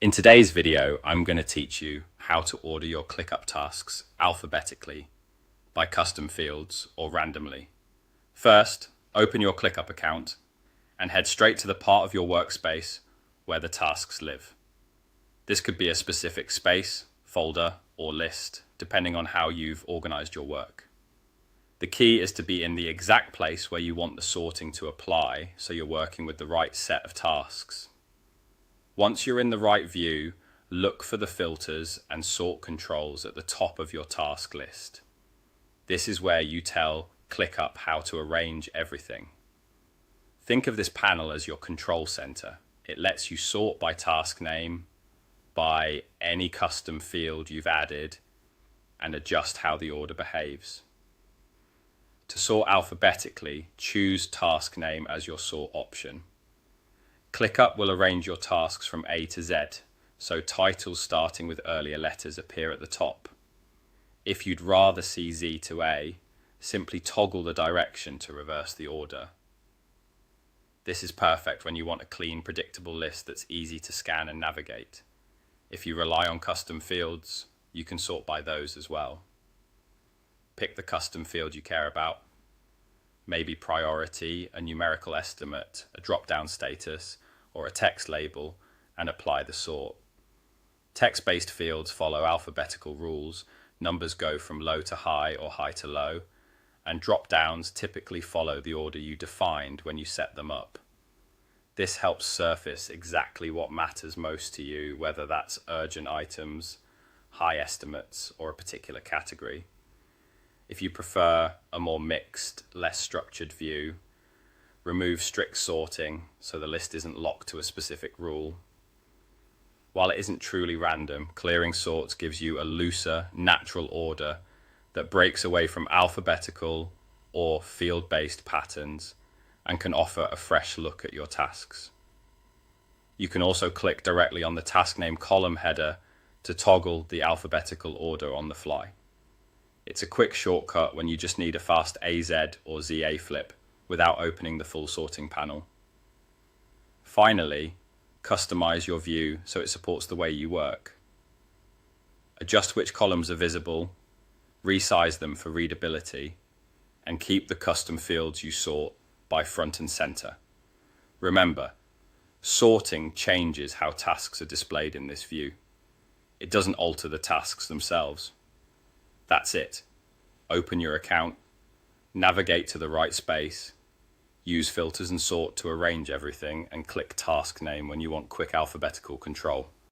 In today's video, I'm going to teach you how to order your ClickUp tasks alphabetically by custom fields or randomly. First, open your ClickUp account and head straight to the part of your workspace where the tasks live. This could be a specific space, folder, or list, depending on how you've organized your work. The key is to be in the exact place where you want the sorting to apply, so you're working with the right set of tasks. Once you're in the right view, look for the filters and sort controls at the top of your task list. This is where you tell ClickUp how to arrange everything. Think of this panel as your control center. It lets you sort by task name, by any custom field you've added, and adjust how the order behaves. To sort alphabetically, choose task name as your sort option. ClickUp will arrange your tasks from A to Z, so titles starting with earlier letters appear at the top. If you'd rather see Z to A, simply toggle the direction to reverse the order. This is perfect when you want a clean, predictable list that's easy to scan and navigate. If you rely on custom fields, you can sort by those as well. Pick the custom field you care about, maybe priority, a numerical estimate, a drop-down status, or a text label, and apply the sort. Text-based fields follow alphabetical rules. Numbers go from low to high or high to low, and drop-downs typically follow the order you defined when you set them up. This helps surface exactly what matters most to you, whether that's urgent items, high estimates, or a particular category. If you prefer a more mixed, less structured view, remove strict sorting so the list isn't locked to a specific rule. While it isn't truly random, clearing sorts gives you a looser, natural order that breaks away from alphabetical or field-based patterns and can offer a fresh look at your tasks. You can also click directly on the task name column header to toggle the alphabetical order on the fly. It's a quick shortcut when you just need a fast AZ or ZA flip without opening the full sorting panel. Finally, customize your view so it supports the way you work. Adjust which columns are visible, resize them for readability, and keep the custom fields you sort by front and center. Remember, sorting changes how tasks are displayed in this view. It doesn't alter the tasks themselves. That's it. Open your account, navigate to the right space, use filters and sort to arrange everything, and click task name when you want quick alphabetical control.